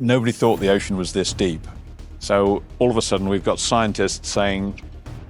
Nobody thought the ocean was this deep. So all of a sudden we've got scientists saying,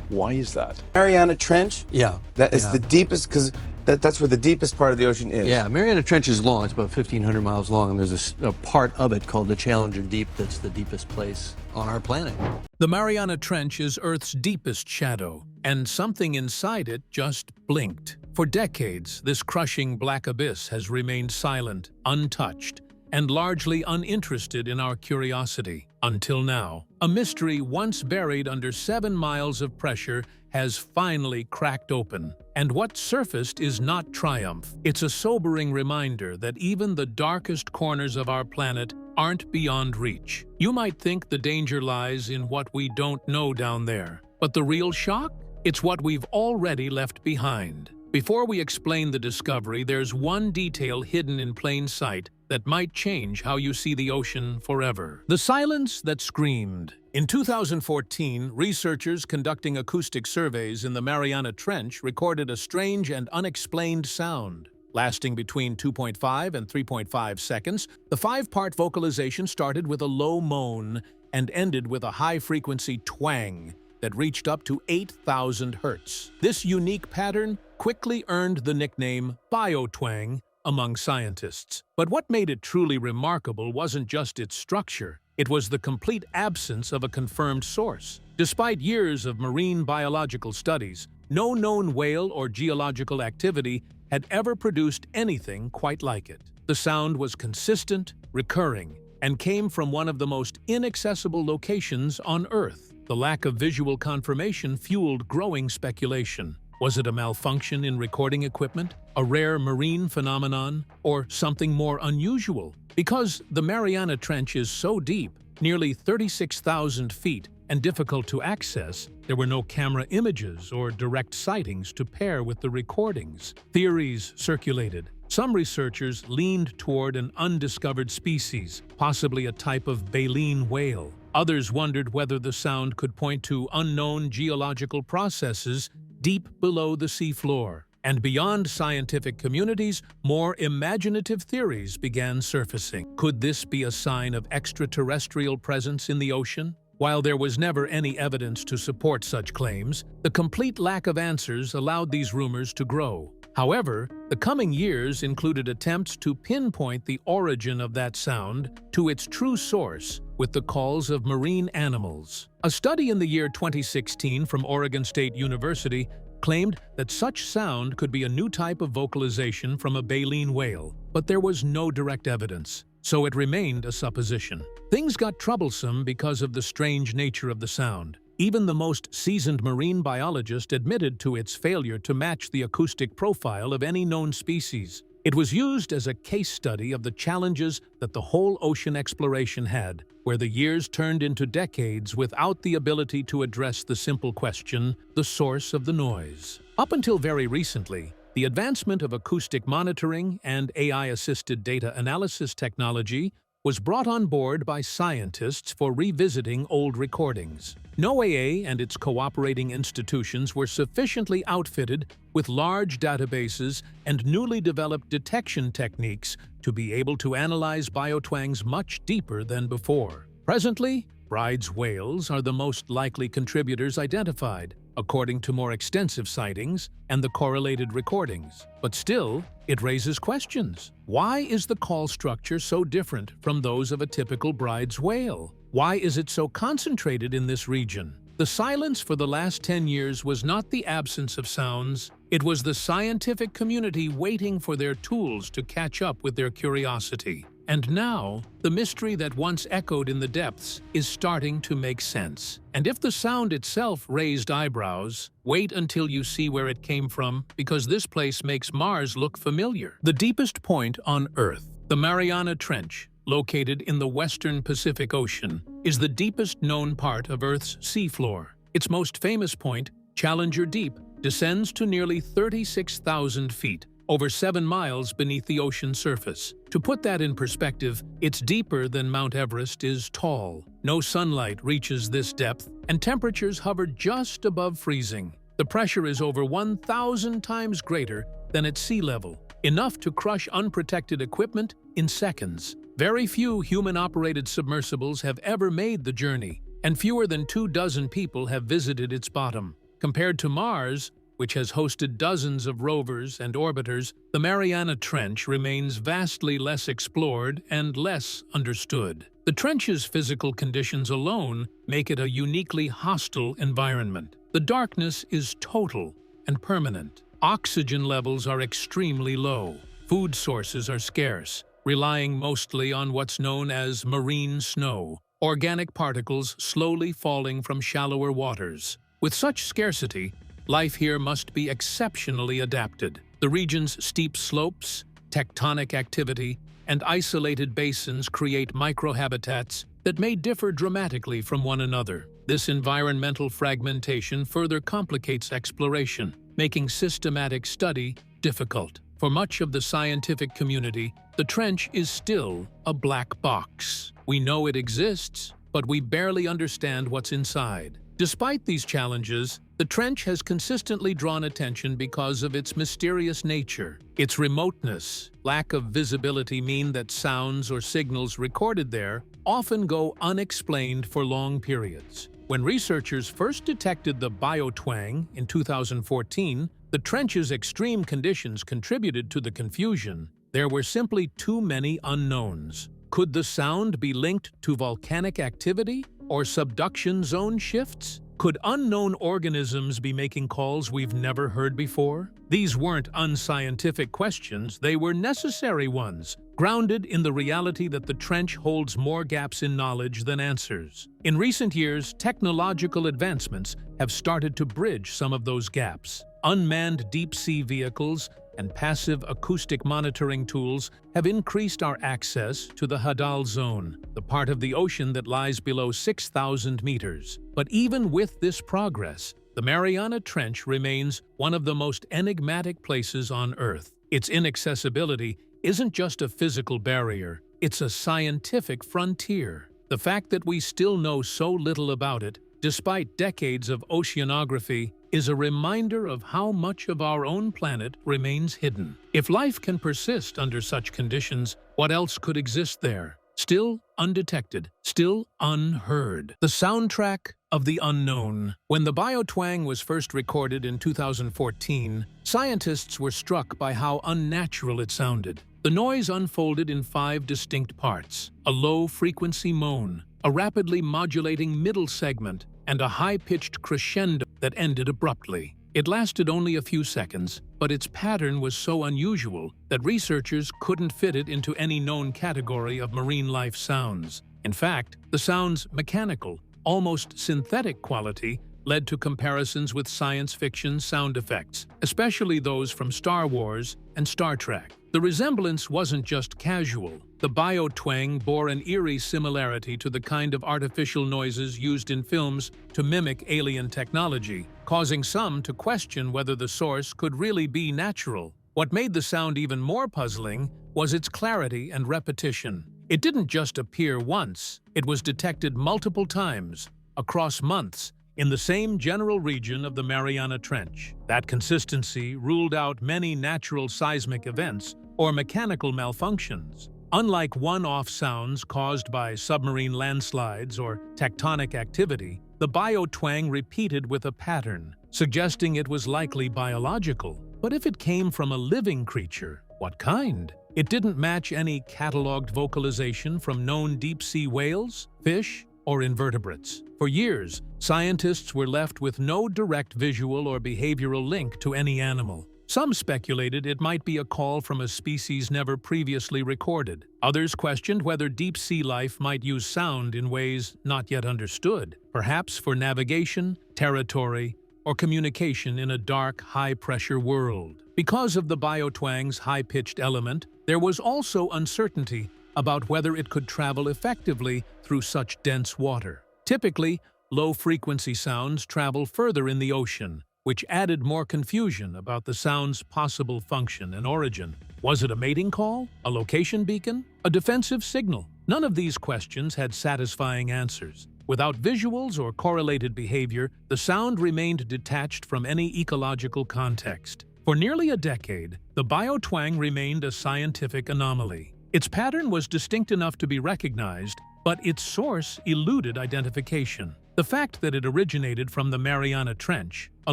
why is that? Mariana Trench? Yeah. That is the deepest, because that's where the deepest part of the ocean is. Yeah, Mariana Trench is long. It's about 1,500 miles long, and there's a part of it called the Challenger Deep that's the deepest place on our planet. The Mariana Trench is Earth's deepest shadow, and something inside it just blinked. For decades, this crushing black abyss has remained silent, untouched, and largely uninterested in our curiosity. Until now, a mystery once buried under 7 miles of pressure has finally cracked open. And what surfaced is not triumph. It's a sobering reminder that even the darkest corners of our planet aren't beyond reach. You might think the danger lies in what we don't know down there. But the real shock? It's what we've already left behind. Before we explain the discovery, there's one detail hidden in plain sight that might change how you see the ocean forever. The silence that screamed. In 2014, researchers conducting acoustic surveys in the Mariana Trench recorded a strange and unexplained sound. Lasting between 2.5 and 3.5 seconds, the 5-part vocalization started with a low moan and ended with a high-frequency twang that reached up to 8,000 hertz. This unique pattern quickly earned the nickname biotwang among scientists. But what made it truly remarkable wasn't just its structure, it was the complete absence of a confirmed source. Despite years of marine biological studies, no known whale or geological activity had ever produced anything quite like it. The sound was consistent, recurring, and came from one of the most inaccessible locations on Earth. The lack of visual confirmation fueled growing speculation. Was it a malfunction in recording equipment, a rare marine phenomenon, or something more unusual? Because the Mariana Trench is so deep, nearly 36,000 feet, and difficult to access, there were no camera images or direct sightings to pair with the recordings. Theories circulated. Some researchers leaned toward an undiscovered species, possibly a type of baleen whale. Others wondered whether the sound could point to unknown geological processes deep below the seafloor. And beyond scientific communities, more imaginative theories began surfacing. Could this be a sign of extraterrestrial presence in the ocean? While there was never any evidence to support such claims, the complete lack of answers allowed these rumors to grow. However, the coming years included attempts to pinpoint the origin of that sound to its true source with the calls of marine animals. A study in the year 2016 from Oregon State University claimed that such sound could be a new type of vocalization from a baleen whale, but there was no direct evidence, so it remained a supposition. Things got troublesome because of the strange nature of the sound. Even the most seasoned marine biologist admitted to its failure to match the acoustic profile of any known species. It was used as a case study of the challenges that the whole ocean exploration had, where the years turned into decades without the ability to address the simple question, the source of the noise. Up until very recently, the advancement of acoustic monitoring and AI-assisted data analysis technology was brought on board by scientists for revisiting old recordings. NOAA and its cooperating institutions were sufficiently outfitted with large databases and newly developed detection techniques to be able to analyze biotwangs much deeper than before. Presently, Bride's whales are the most likely contributors identified, according to more extensive sightings and the correlated recordings. But still, it raises questions. Why is the call structure so different from those of a typical Bride's whale? Why is it so concentrated in this region? The silence for the last 10 years was not the absence of sounds, it was the scientific community waiting for their tools to catch up with their curiosity. And now, the mystery that once echoed in the depths is starting to make sense. And if the sound itself raised eyebrows, wait until you see where it came from, because this place makes Mars look familiar. The deepest point on Earth, the Mariana Trench, located in the western Pacific Ocean, is the deepest known part of Earth's seafloor. Its most famous point, Challenger Deep, descends to nearly 36,000 feet, over 7 miles beneath the ocean surface. To put that in perspective, it's deeper than Mount Everest is tall. No sunlight reaches this depth, and temperatures hover just above freezing. The pressure is over 1,000 times greater than at sea level, enough to crush unprotected equipment in seconds. Very few human-operated submersibles have ever made the journey, and fewer than 24 people have visited its bottom. Compared to Mars, which has hosted dozens of rovers and orbiters, the Mariana Trench remains vastly less explored and less understood. The trench's physical conditions alone make it a uniquely hostile environment. The darkness is total and permanent. Oxygen levels are extremely low. Food sources are scarce, relying mostly on what's known as marine snow, organic particles slowly falling from shallower waters. With such scarcity, life here must be exceptionally adapted. The region's steep slopes, tectonic activity, and isolated basins create microhabitats that may differ dramatically from one another. This environmental fragmentation further complicates exploration, making systematic study difficult. For much of the scientific community, the trench is still a black box. We know it exists, but we barely understand what's inside. Despite these challenges, the trench has consistently drawn attention because of its mysterious nature. Its remoteness, lack of visibility mean that sounds or signals recorded there often go unexplained for long periods. When researchers first detected the biotwang in 2014, the trench's extreme conditions contributed to the confusion. There were simply too many unknowns. Could the sound be linked to volcanic activity or subduction zone shifts? Could unknown organisms be making calls we've never heard before? These weren't unscientific questions, they were necessary ones, grounded in the reality that the trench holds more gaps in knowledge than answers. In recent years, technological advancements have started to bridge some of those gaps. Unmanned deep-sea vehicles and passive acoustic monitoring tools have increased our access to the Hadal Zone, the part of the ocean that lies below 6,000 meters. But even with this progress, the Mariana Trench remains one of the most enigmatic places on Earth. Its inaccessibility isn't just a physical barrier, it's a scientific frontier. The fact that we still know so little about it, despite decades of oceanography, is a reminder of how much of our own planet remains hidden. If life can persist under such conditions, what else could exist there? Still undetected, still unheard. The soundtrack of the unknown. When the biotwang was first recorded in 2014, scientists were struck by how unnatural it sounded. The noise unfolded in 5 distinct parts: a low-frequency moan, a rapidly modulating middle segment, and a high-pitched crescendo that ended abruptly. It lasted only a few seconds, but its pattern was so unusual that researchers couldn't fit it into any known category of marine life sounds. In fact, the sound's mechanical, almost synthetic quality led to comparisons with science fiction sound effects, especially those from Star Wars and Star Trek. The resemblance wasn't just casual. The biotwang bore an eerie similarity to the kind of artificial noises used in films to mimic alien technology, causing some to question whether the source could really be natural. What made the sound even more puzzling was its clarity and repetition. It didn't just appear once, it was detected multiple times, across months, in the same general region of the Mariana Trench. That consistency ruled out many natural seismic events or mechanical malfunctions. Unlike one-off sounds caused by submarine landslides or tectonic activity, the biotwang repeated with a pattern, suggesting it was likely biological. But if it came from a living creature, what kind? It didn't match any cataloged vocalization from known deep-sea whales, fish, or invertebrates. For years, scientists were left with no direct visual or behavioral link to any animal. Some speculated it might be a call from a species never previously recorded. Others questioned whether deep-sea life might use sound in ways not yet understood, perhaps for navigation, territory, or communication in a dark, high-pressure world. Because of the biotwang's high-pitched element, there was also uncertainty about whether it could travel effectively through such dense water. Typically, low-frequency sounds travel further in the ocean, which added more confusion about the sound's possible function and origin. Was it a mating call? A location beacon? A defensive signal? None of these questions had satisfying answers. Without visuals or correlated behavior, the sound remained detached from any ecological context. For nearly a decade, the biotwang remained a scientific anomaly. Its pattern was distinct enough to be recognized, but its source eluded identification. The fact that it originated from the Mariana Trench, a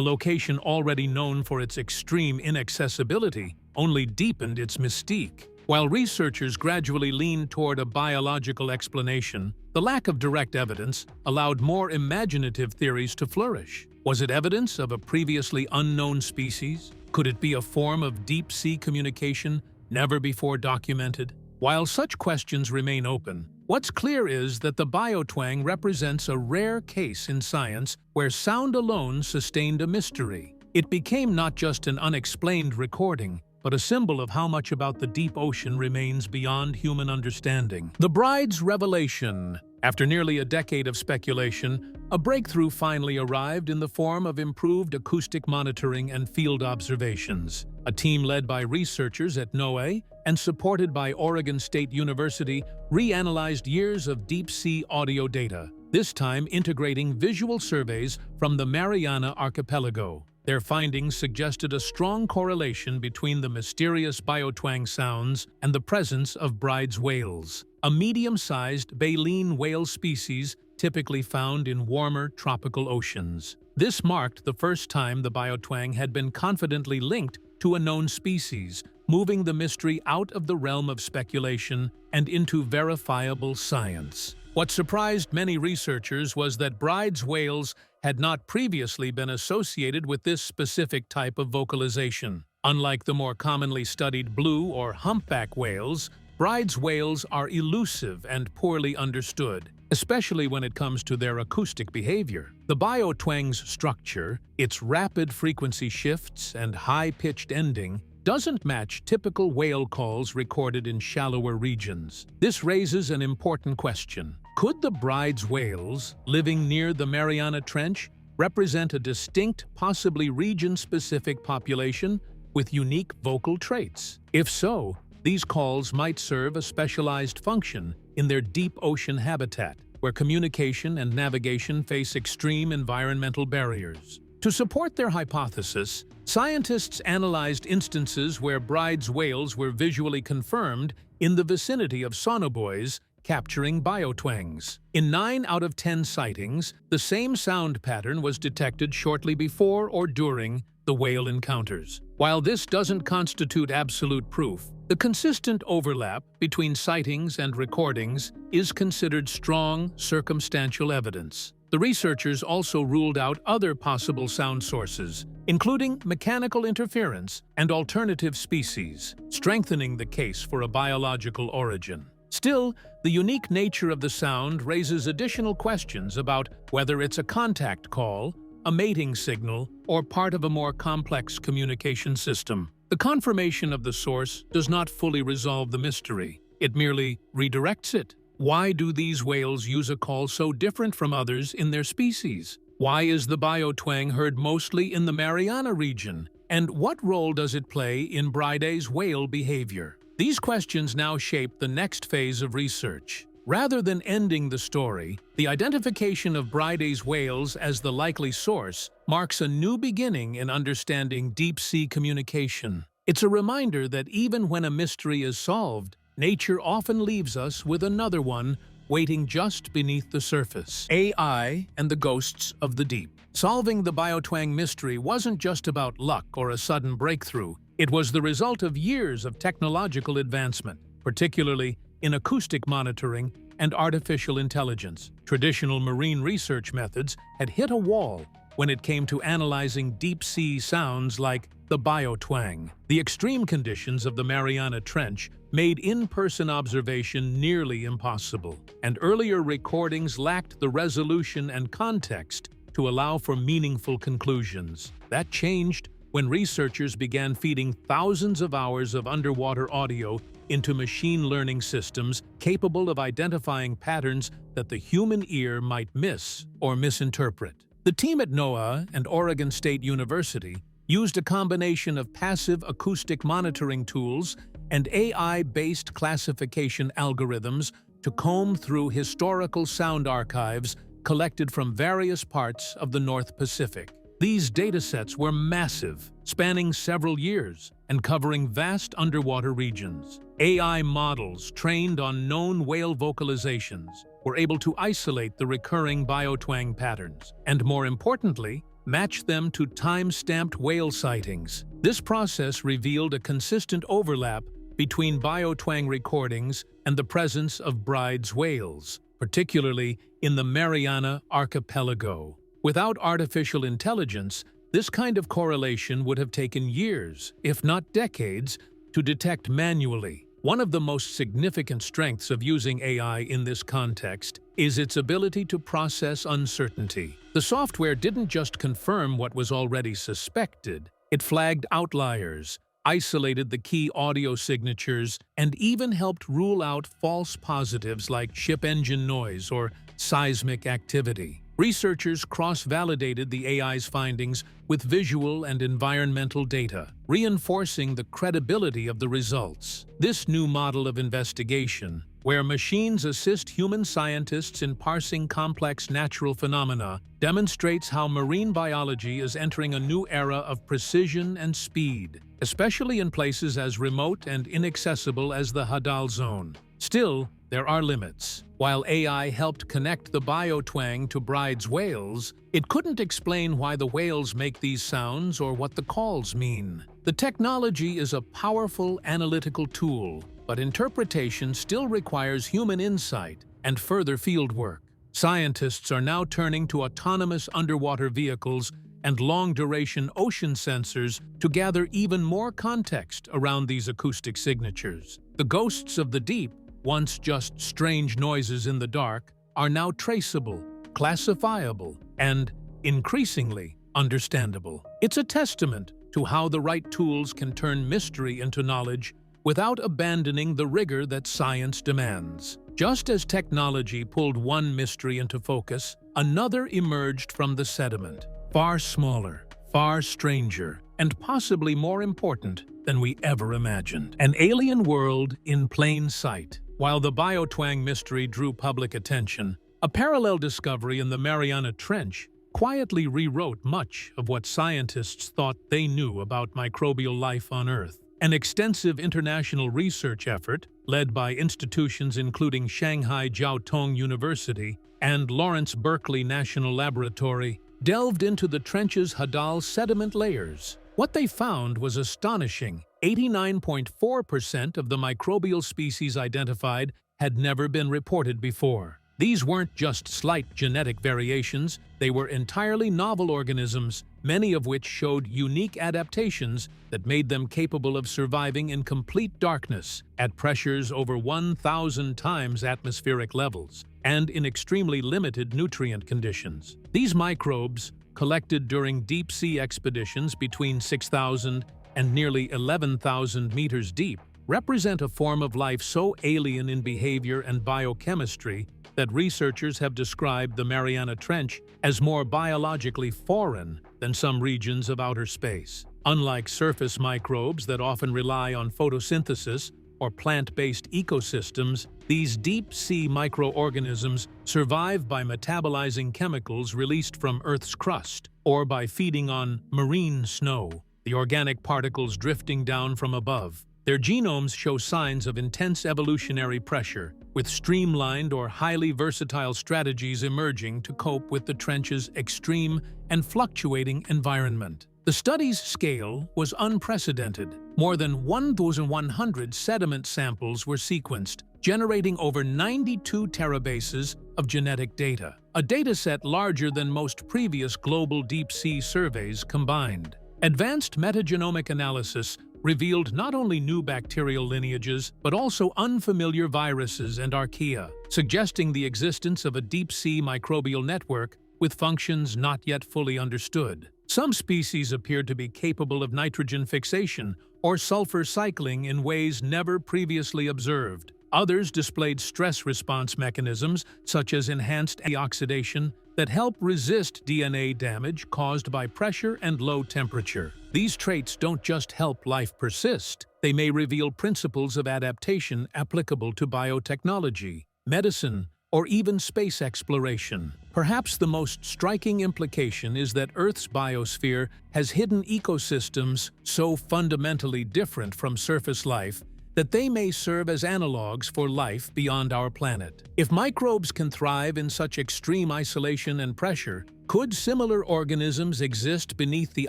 location already known for its extreme inaccessibility, only deepened its mystique. While researchers gradually leaned toward a biological explanation, the lack of direct evidence allowed more imaginative theories to flourish. Was it evidence of a previously unknown species? Could it be a form of deep-sea communication never before documented? While such questions remain open, what's clear is that the biotwang represents a rare case in science where sound alone sustained a mystery. It became not just an unexplained recording, but a symbol of how much about the deep ocean remains beyond human understanding. The bride's revelation. After nearly a decade of speculation, a breakthrough finally arrived in the form of improved acoustic monitoring and field observations. A team led by researchers at NOAA and supported by Oregon State University reanalyzed years of deep-sea audio data, this time integrating visual surveys from the Mariana Archipelago. Their findings suggested a strong correlation between the mysterious biotwang sounds and the presence of bride's whales, a medium-sized baleen whale species typically found in warmer tropical oceans. This marked the first time the biotwang had been confidently linked to a known species, moving the mystery out of the realm of speculation and into verifiable science. What surprised many researchers was that bride's whales had not previously been associated with this specific type of vocalization. Unlike the more commonly studied blue or humpback whales, bride's whales are elusive and poorly understood, especially when it comes to their acoustic behavior. The biotwang's structure, its rapid frequency shifts and high-pitched ending, doesn't match typical whale calls recorded in shallower regions. This raises an important question. Could the bride's whales, living near the Mariana Trench, represent a distinct, possibly region-specific population with unique vocal traits? If so, these calls might serve a specialized function in their deep ocean habitat, where communication and navigation face extreme environmental barriers. To support their hypothesis, scientists analyzed instances where bride's whales were visually confirmed in the vicinity of sonobuoys capturing biotwangs. In 9 out of 10 sightings, the same sound pattern was detected shortly before or during the whale encounters. While this doesn't constitute absolute proof, the consistent overlap between sightings and recordings is considered strong, circumstantial evidence. The researchers also ruled out other possible sound sources, including mechanical interference and alternative species, strengthening the case for a biological origin. Still, the unique nature of the sound raises additional questions about whether it's a contact call, a mating signal, or part of a more complex communication system. The confirmation of the source does not fully resolve the mystery. It merely redirects it. Why do these whales use a call so different from others in their species? Why is the biotwang heard mostly in the Mariana region? And what role does it play in bride's whale behavior? These questions now shape the next phase of research. Rather than ending the story, the identification of bride's whales as the likely source marks a new beginning in understanding deep-sea communication. It's a reminder that even when a mystery is solved, nature often leaves us with another one waiting just beneath the surface. AI and the ghosts of the deep. Solving the biotwang mystery wasn't just about luck or a sudden breakthrough. It was the result of years of technological advancement, particularly in acoustic monitoring and artificial intelligence. Traditional marine research methods had hit a wall when it came to analyzing deep-sea sounds like the biotwang. The extreme conditions of the Mariana Trench made in-person observation nearly impossible, and earlier recordings lacked the resolution and context to allow for meaningful conclusions. That changed when researchers began feeding thousands of hours of underwater audio into machine learning systems capable of identifying patterns that the human ear might miss or misinterpret. The team at NOAA and Oregon State University used a combination of passive acoustic monitoring tools and AI-based classification algorithms to comb through historical sound archives collected from various parts of the North Pacific. These datasets were massive, spanning several years and covering vast underwater regions. AI models trained on known whale vocalizations were able to isolate the recurring biotwang patterns, and more importantly, match them to time-stamped whale sightings. This process revealed a consistent overlap between biotwang recordings and the presence of Bride's whales, particularly in the Mariana Archipelago. Without artificial intelligence, this kind of correlation would have taken years, if not decades, to detect manually. One of the most significant strengths of using AI in this context is its ability to process uncertainty. The software didn't just confirm what was already suspected, it flagged outliers, isolated the key audio signatures, and even helped rule out false positives like ship engine noise or seismic activity. Researchers cross-validated the AI's findings with visual and environmental data, reinforcing the credibility of the results. This new model of investigation, where machines assist human scientists in parsing complex natural phenomena, demonstrates how marine biology is entering a new era of precision and speed, especially in places as remote and inaccessible as the Hadal Zone. Still, there are limits. While AI helped connect the biotwang to Bride's whales, it couldn't explain why the whales make these sounds or what the calls mean. The technology is a powerful analytical tool, but interpretation still requires human insight and further fieldwork. Scientists are now turning to autonomous underwater vehicles and long-duration ocean sensors to gather even more context around these acoustic signatures. The ghosts of the deep, once just strange noises in the dark, are now traceable, classifiable, and, increasingly, understandable. It's a testament to how the right tools can turn mystery into knowledge without abandoning the rigor that science demands. Just as technology pulled one mystery into focus, another emerged from the sediment, far smaller, far stranger, and possibly more important than we ever imagined. An alien world in plain sight. While the biotwang mystery drew public attention, a parallel discovery in the Mariana Trench quietly rewrote much of what scientists thought they knew about microbial life on Earth. An extensive international research effort, led by institutions including Shanghai Jiao Tong University and Lawrence Berkeley National Laboratory, delved into the trench's Hadal sediment layers. What they found was astonishing. 89.4% of the microbial species identified had never been reported before. These weren't just slight genetic variations, they were entirely novel organisms, many of which showed unique adaptations that made them capable of surviving in complete darkness, at pressures over 1,000 times atmospheric levels, and in extremely limited nutrient conditions. These microbes, collected during deep-sea expeditions between 6,000 and nearly 11,000 meters deep, represent a form of life so alien in behavior and biochemistry that researchers have described the Mariana Trench as more biologically foreign than some regions of outer space. Unlike surface microbes that often rely on photosynthesis or plant-based ecosystems, these deep-sea microorganisms survive by metabolizing chemicals released from Earth's crust or by feeding on marine snow, the organic particles drifting down from above. Their genomes show signs of intense evolutionary pressure, with streamlined or highly versatile strategies emerging to cope with the trench's extreme and fluctuating environment. The study's scale was unprecedented. More than 1,100 sediment samples were sequenced, generating over 92 terabases of genetic data, a dataset larger than most previous global deep-sea surveys combined. Advanced metagenomic analysis revealed not only new bacterial lineages, but also unfamiliar viruses and archaea, suggesting the existence of a deep-sea microbial network with functions not yet fully understood. Some species appeared to be capable of nitrogen fixation or sulfur cycling in ways never previously observed. Others displayed stress response mechanisms, such as enhanced antioxidation, that help resist DNA damage caused by pressure and low temperature. These traits don't just help life persist, they may reveal principles of adaptation applicable to biotechnology, medicine, or even space exploration. Perhaps the most striking implication is that Earth's biosphere has hidden ecosystems so fundamentally different from surface life that they may serve as analogs for life beyond our planet. If microbes can thrive in such extreme isolation and pressure, could similar organisms exist beneath the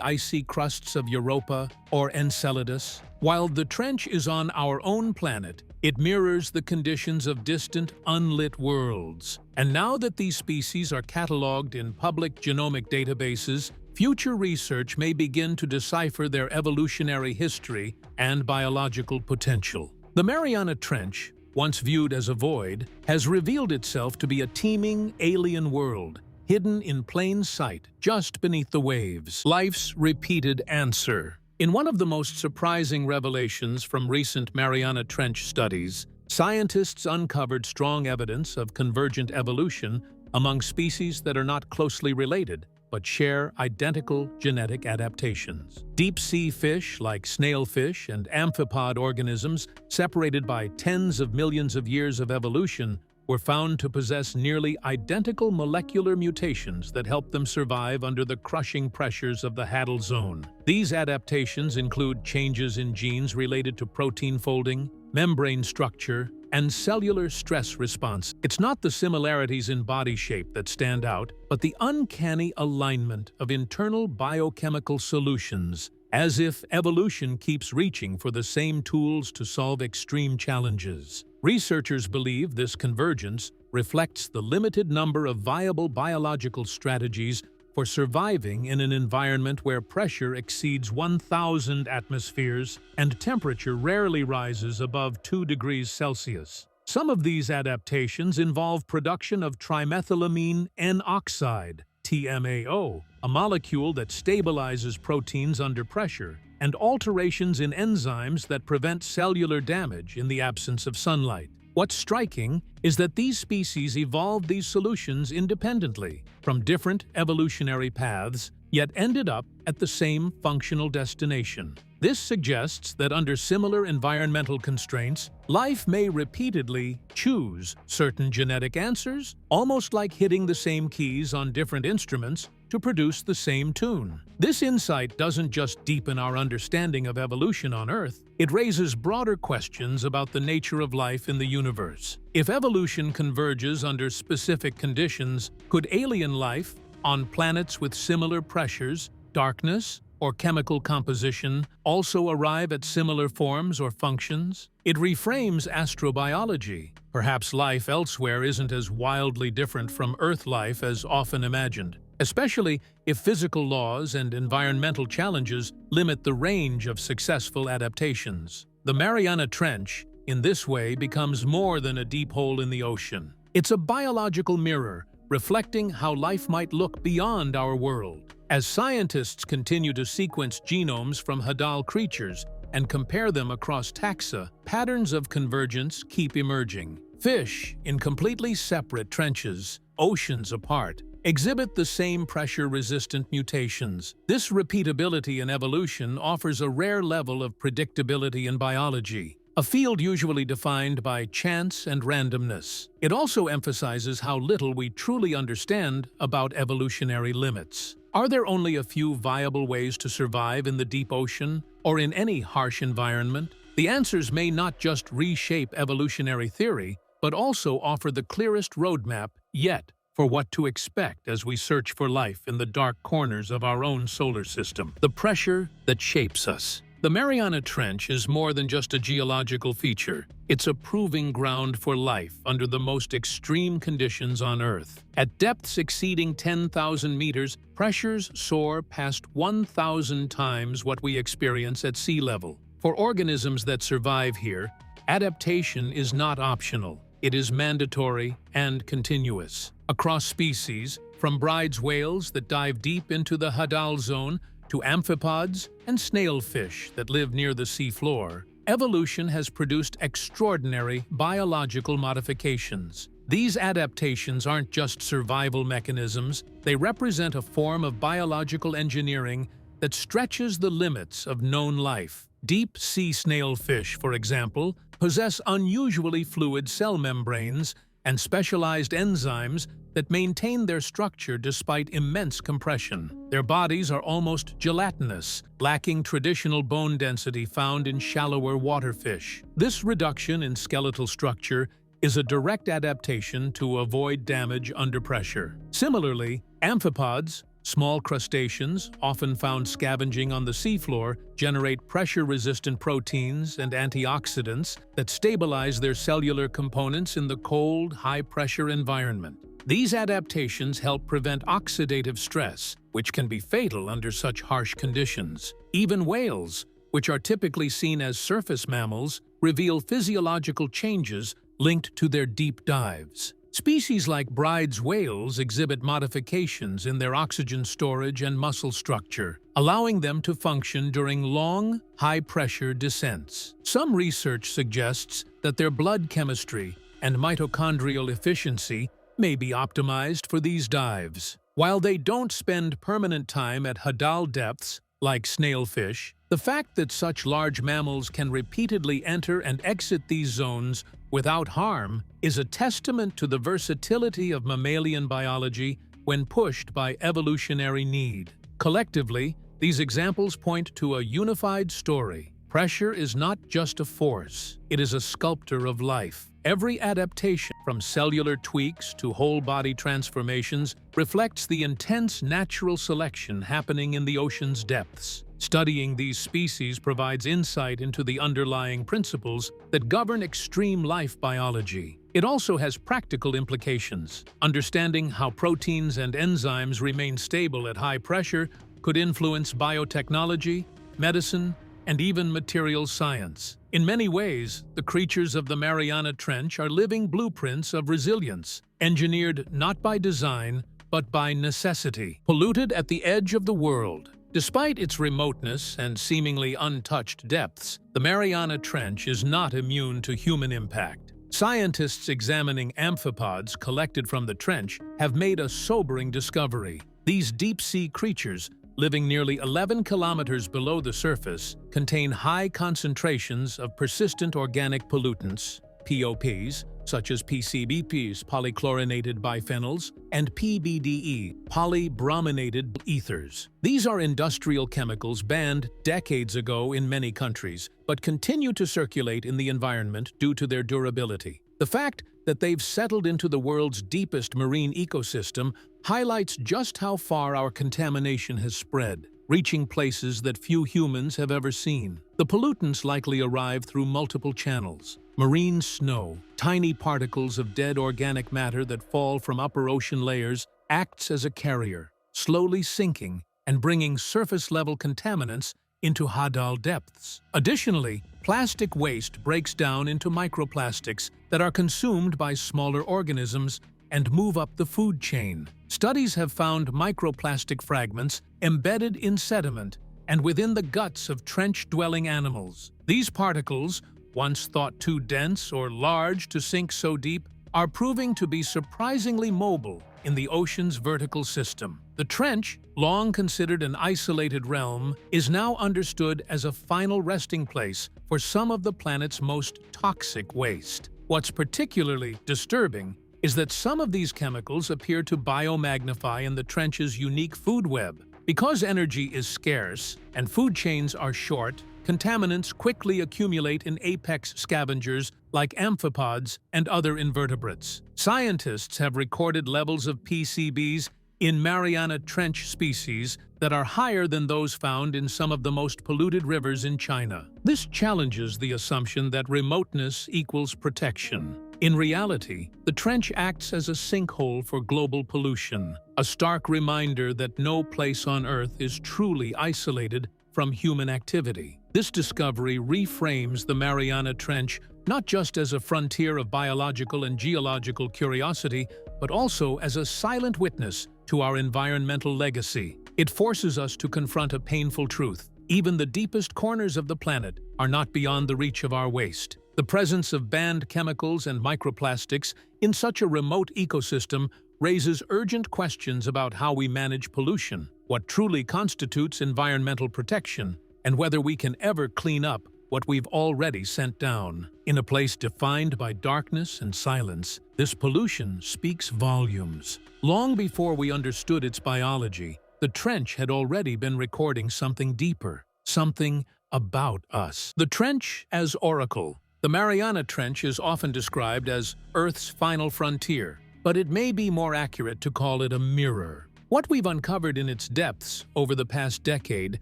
icy crusts of Europa or Enceladus? While the trench is on our own planet, it mirrors the conditions of distant, unlit worlds. And now that these species are catalogued in public genomic databases, future research may begin to decipher their evolutionary history and biological potential. The Mariana Trench, once viewed as a void, has revealed itself to be a teeming alien world, hidden in plain sight just beneath the waves. Life's repeated answer. In one of the most surprising revelations from recent Mariana Trench studies, scientists uncovered strong evidence of convergent evolution among species that are not closely related, but share identical genetic adaptations. Deep-sea fish like snailfish and amphipod organisms, separated by tens of millions of years of evolution, were found to possess nearly identical molecular mutations that help them survive under the crushing pressures of the Hadal Zone. These adaptations include changes in genes related to protein folding, membrane structure, and cellular stress response. It's not the similarities in body shape that stand out, but the uncanny alignment of internal biochemical solutions, as if evolution keeps reaching for the same tools to solve extreme challenges. Researchers believe this convergence reflects the limited number of viable biological strategies for surviving in an environment where pressure exceeds 1,000 atmospheres and temperature rarely rises above 2 degrees Celsius. Some of these adaptations involve production of trimethylamine N-oxide, TMAO, a molecule that stabilizes proteins under pressure, and alterations in enzymes that prevent cellular damage in the absence of sunlight. What's striking is that these species evolved these solutions independently, from different evolutionary paths, yet ended up at the same functional destination. This suggests that under similar environmental constraints, life may repeatedly choose certain genetic answers, almost like hitting the same keys on different instruments to produce the same tune. This insight doesn't just deepen our understanding of evolution on Earth, it raises broader questions about the nature of life in the universe. If evolution converges under specific conditions, could alien life, on planets with similar pressures, darkness, or chemical composition, also arrive at similar forms or functions? It reframes astrobiology. Perhaps life elsewhere isn't as wildly different from Earth life as often imagined, especially if physical laws and environmental challenges limit the range of successful adaptations. The Mariana Trench, in this way, becomes more than a deep hole in the ocean. It's a biological mirror, reflecting how life might look beyond our world. As scientists continue to sequence genomes from Hadal creatures and compare them across taxa, patterns of convergence keep emerging. Fish, in completely separate trenches, oceans apart, exhibit the same pressure-resistant mutations. This repeatability in evolution offers a rare level of predictability in biology, a field usually defined by chance and randomness. It also emphasizes how little we truly understand about evolutionary limits. Are there only a few viable ways to survive in the deep ocean or in any harsh environment? The answers may not just reshape evolutionary theory, but also offer the clearest roadmap yet for what to expect as we search for life in the dark corners of our own solar system. The pressure that shapes us. The Mariana Trench is more than just a geological feature. It's a proving ground for life under the most extreme conditions on Earth. At depths exceeding 10,000 meters, pressures soar past 1,000 times what we experience at sea level. For organisms that survive here, adaptation is not optional. It is mandatory and continuous. Across species, from Bride's whales that dive deep into the Hadal Zone to amphipods and snailfish that live near the seafloor, evolution has produced extraordinary biological modifications. These adaptations aren't just survival mechanisms, they represent a form of biological engineering that stretches the limits of known life. Deep-sea snailfish, for example, possess unusually fluid cell membranes and specialized enzymes that maintain their structure despite immense compression. Their bodies are almost gelatinous, lacking traditional bone density found in shallower waterfish. This reduction in skeletal structure is a direct adaptation to avoid damage under pressure. Similarly, amphipods, small crustaceans, often found scavenging on the seafloor, generate pressure-resistant proteins and antioxidants that stabilize their cellular components in the cold, high-pressure environment. These adaptations help prevent oxidative stress, which can be fatal under such harsh conditions. Even whales, which are typically seen as surface mammals, reveal physiological changes linked to their deep dives. Species like Bride's whales exhibit modifications in their oxygen storage and muscle structure, allowing them to function during long, high-pressure descents. Some research suggests that their blood chemistry and mitochondrial efficiency may be optimized for these dives. While they don't spend permanent time at hadal depths, like snailfish, the fact that such large mammals can repeatedly enter and exit these zones without harm is a testament to the versatility of mammalian biology when pushed by evolutionary need. Collectively, these examples point to a unified story. Pressure is not just a force, it is a sculptor of life. Every adaptation, from cellular tweaks to whole-body transformations, reflects the intense natural selection happening in the ocean's depths. Studying these species provides insight into the underlying principles that govern extreme life biology. It also has practical implications. Understanding how proteins and enzymes remain stable at high pressure could influence biotechnology, medicine, and even materials science. In many ways, the creatures of the Mariana Trench are living blueprints of resilience, engineered not by design, but by necessity. Polluted at the edge of the world. Despite its remoteness and seemingly untouched depths, the Mariana Trench is not immune to human impact. Scientists examining amphipods collected from the trench have made a sobering discovery. These deep-sea creatures, living nearly 11 kilometers below the surface, contain high concentrations of persistent organic pollutants, POPs, such as PCBPs, polychlorinated biphenyls, and PBDE, polybrominated ethers. These are industrial chemicals banned decades ago in many countries, but continue to circulate in the environment due to their durability. The fact that they've settled into the world's deepest marine ecosystem highlights just how far our contamination has spread, reaching places that few humans have ever seen. The pollutants likely arrive through multiple channels. Marine snow, tiny particles of dead organic matter that fall from upper ocean layers, acts as a carrier, slowly sinking and bringing surface-level contaminants into hadal depths. Additionally, plastic waste breaks down into microplastics that are consumed by smaller organisms and move up the food chain. Studies have found microplastic fragments embedded in sediment and within the guts of trench-dwelling animals. These particles, once thought too dense or large to sink so deep, are proving to be surprisingly mobile in the ocean's vertical system. The trench, long considered an isolated realm, is now understood as a final resting place for some of the planet's most toxic waste. What's particularly disturbing is that some of these chemicals appear to biomagnify in the trench's unique food web. Because energy is scarce and food chains are short, contaminants quickly accumulate in apex scavengers like amphipods and other invertebrates. Scientists have recorded levels of PCBs in Mariana Trench species that are higher than those found in some of the most polluted rivers in China. This challenges the assumption that remoteness equals protection. In reality, the trench acts as a sinkhole for global pollution, a stark reminder that no place on Earth is truly isolated from human activity. This discovery reframes the Mariana Trench not just as a frontier of biological and geological curiosity, but also as a silent witness to our environmental legacy. It forces us to confront a painful truth. Even the deepest corners of the planet are not beyond the reach of our waste. The presence of banned chemicals and microplastics in such a remote ecosystem raises urgent questions about how we manage pollution, what truly constitutes environmental protection, and whether we can ever clean up what we've already sent down. In a place defined by darkness and silence, this pollution speaks volumes. Long before we understood its biology, the trench had already been recording something deeper, something about us. The trench as oracle. The Mariana Trench is often described as Earth's final frontier, but it may be more accurate to call it a mirror. What we've uncovered in its depths over the past decade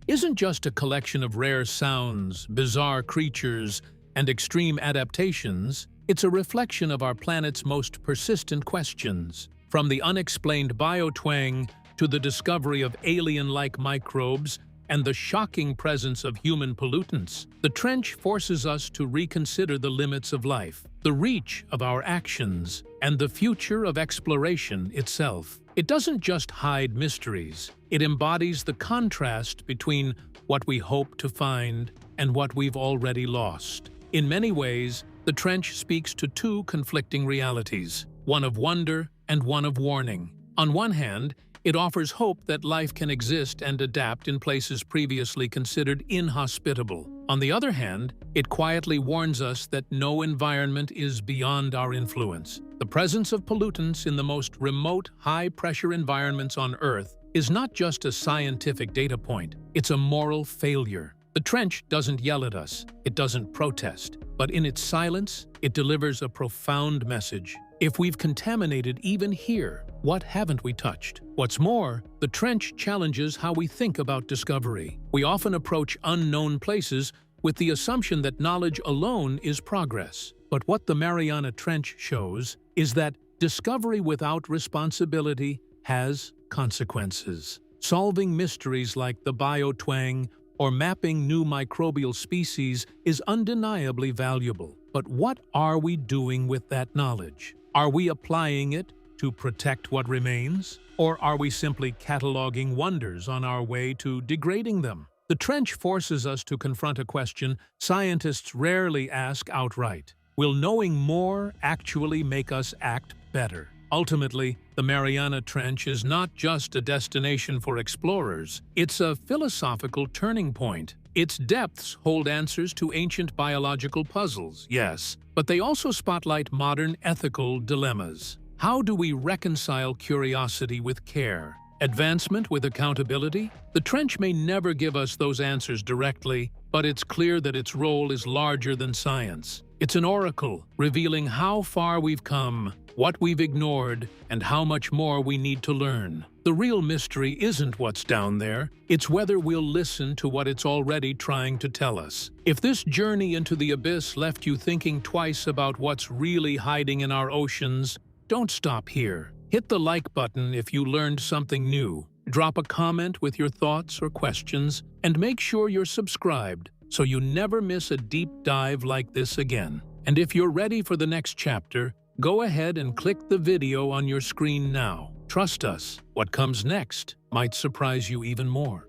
isn't just a collection of rare sounds, bizarre creatures, and extreme adaptations. It's a reflection of our planet's most persistent questions. From the unexplained biotwang to the discovery of alien-like microbes and the shocking presence of human pollutants, the trench forces us to reconsider the limits of life, the reach of our actions, and the future of exploration itself. It doesn't just hide mysteries, it embodies the contrast between what we hope to find and what we've already lost. In many ways, the trench speaks to two conflicting realities, one of wonder and one of warning. On one hand, it offers hope that life can exist and adapt in places previously considered inhospitable. On the other hand, it quietly warns us that no environment is beyond our influence. The presence of pollutants in the most remote, high-pressure environments on Earth is not just a scientific data point, it's a moral failure. The trench doesn't yell at us, it doesn't protest, but in its silence, it delivers a profound message. If we've contaminated even here, what haven't we touched? What's more, the trench challenges how we think about discovery. We often approach unknown places with the assumption that knowledge alone is progress. But what the Mariana Trench shows is that discovery without responsibility has consequences. Solving mysteries like the biotwang or mapping new microbial species is undeniably valuable. But what are we doing with that knowledge? Are we applying it to protect what remains? Or are we simply cataloging wonders on our way to degrading them? The trench forces us to confront a question scientists rarely ask outright. Will knowing more actually make us act better? Ultimately, the Mariana Trench is not just a destination for explorers, it's a philosophical turning point. Its depths hold answers to ancient biological puzzles, yes, but they also spotlight modern ethical dilemmas. How do we reconcile curiosity with care? Advancement with accountability? The trench may never give us those answers directly, but it's clear that its role is larger than science. It's an oracle, revealing how far we've come, what we've ignored, and how much more we need to learn. The real mystery isn't what's down there, it's whether we'll listen to what it's already trying to tell us. If this journey into the abyss left you thinking twice about what's really hiding in our oceans, don't stop here. Hit the like button if you learned something new. Drop a comment with your thoughts or questions, and make sure you're subscribed so you never miss a deep dive like this again. And if you're ready for the next chapter, go ahead and click the video on your screen now. Trust us, what comes next might surprise you even more.